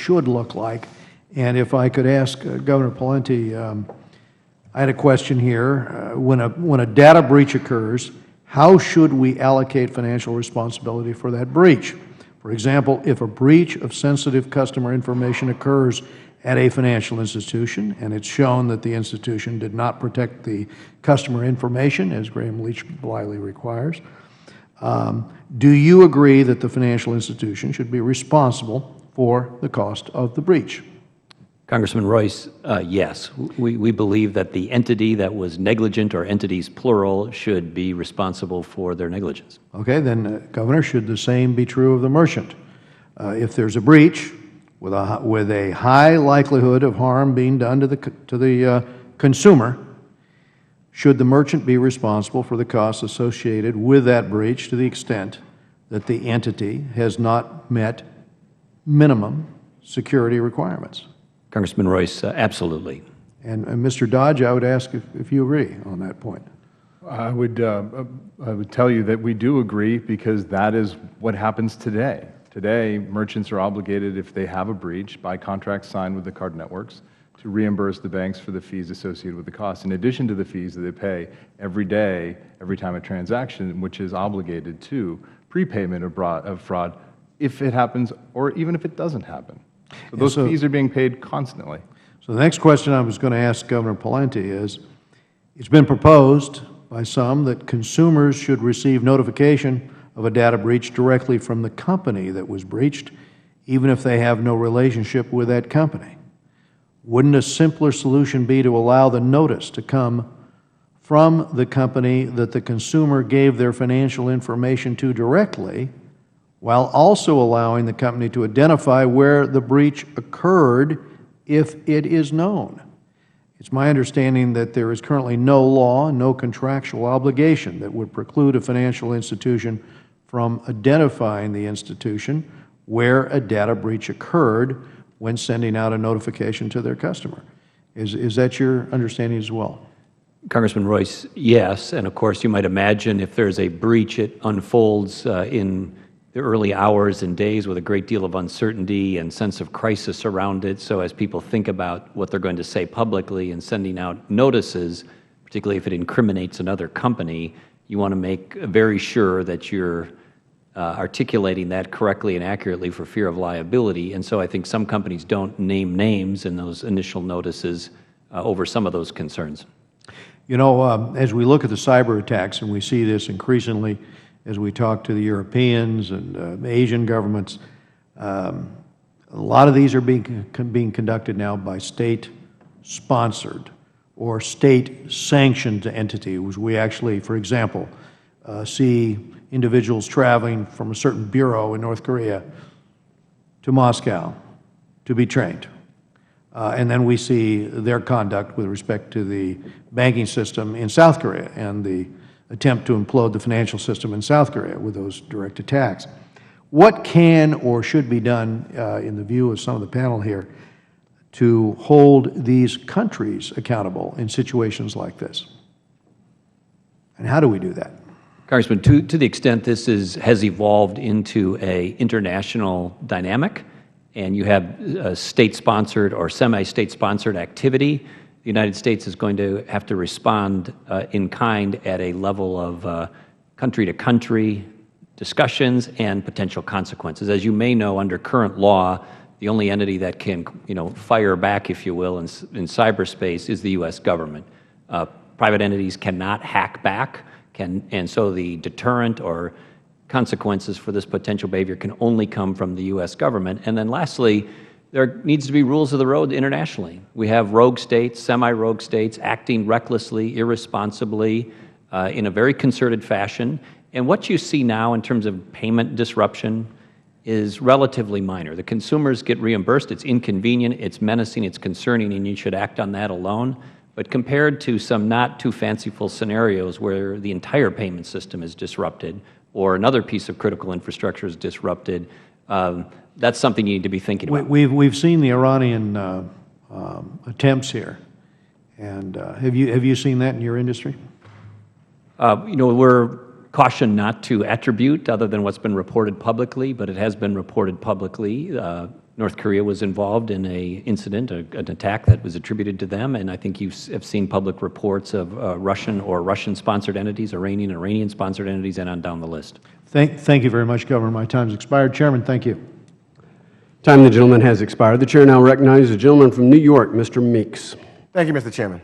should look like. And if I could ask Governor Pawlenty, I had a question here. When a data breach occurs, how should we allocate financial responsibility for that breach? For example, if a breach of sensitive customer information occurs at a financial institution, and it's shown that the institution did not protect the customer information, as Graham Leach Bliley requires, do you agree that the financial institution should be responsible for the cost of the breach? Congressman Royce, yes. We believe that the entity that was negligent, or entities plural, should be responsible for their negligence. Okay, then, Governor, should the same be true of the merchant? If there's a breach with a high likelihood of harm being done to the consumer, should the merchant be responsible for the costs associated with that breach to the extent that the entity has not met minimum security requirements? Congressman Royce, absolutely. And Mr. Dodge, I would ask if you agree on that point. I would tell you that we do agree, because that is what happens today. Today, merchants are obligated, if they have a breach, by contracts signed with the card networks, to reimburse the banks for the fees associated with the cost, in addition to the fees that they pay every day, every time a transaction, which is obligated to prepayment of fraud, if it happens or even if it doesn't happen. So those fees are being paid constantly. So the next question I was going to ask Governor Pawlenty is, it's been proposed by some that consumers should receive notification of a data breach directly from the company that was breached, even if they have no relationship with that company. Wouldn't a simpler solution be to allow the notice to come from the company that the consumer gave their financial information to directly, while also allowing the company to identify where the breach occurred if it is known? It's my understanding that there is currently no law, no contractual obligation that would preclude a financial institution from identifying the institution where a data breach occurred when sending out a notification to their customer. Is that your understanding as well? Congressman Royce, yes. And of course, you might imagine if there's a breach, it unfolds in the early hours and days with a great deal of uncertainty and sense of crisis around it. So as people think about what they're going to say publicly and sending out notices, particularly if it incriminates another company, you want to make very sure that you're articulating that correctly and accurately for fear of liability. And so I think some companies don't name names in those initial notices over some of those concerns. You know, as we look at the cyber attacks, and we see this increasingly as we talk to the Europeans and Asian governments, a lot of these are being conducted now by state-sponsored or state-sanctioned entities. We actually, for example, see individuals traveling from a certain bureau in North Korea to Moscow to be trained. And then we see their conduct with respect to the banking system in South Korea and the attempt to implode the financial system in South Korea with those direct attacks. What can or should be done, in the view of some of the panel here, to hold these countries accountable in situations like this? And how do we do that? Congressman, to the extent this has evolved into an international dynamic, and you have state-sponsored or semi-state-sponsored activity, the United States is going to have to respond in kind at a level of country-to-country discussions and potential consequences. As you may know, under current law, the only entity that can, fire back, if you will, in cyberspace is the U.S. government. Private entities cannot hack back, and so the deterrent or consequences for this potential behavior can only come from the U.S. government. And then lastly, there needs to be rules of the road internationally. We have rogue states, semi-rogue states acting recklessly, irresponsibly, in a very concerted fashion. And what you see now in terms of payment disruption is relatively minor. The consumers get reimbursed. It's inconvenient, it's menacing, it's concerning, and you should act on that alone. But compared to some not too fanciful scenarios where the entire payment system is disrupted or another piece of critical infrastructure is disrupted, that's something you need to be thinking about. We've seen the Iranian attempts here, and have you seen that in your industry? We're cautioned not to attribute other than what's been reported publicly, but it has been reported publicly. North Korea was involved in an incident, an attack that was attributed to them, and I think you have seen public reports of Russian or Russian-sponsored entities, Iranian-sponsored entities, and on down the list. Thank you very much, Governor. My time's expired. Chairman, thank you. Time of the gentleman has expired. The chair now recognizes the gentleman from New York, Mr. Meeks. Thank you, Mr. Chairman.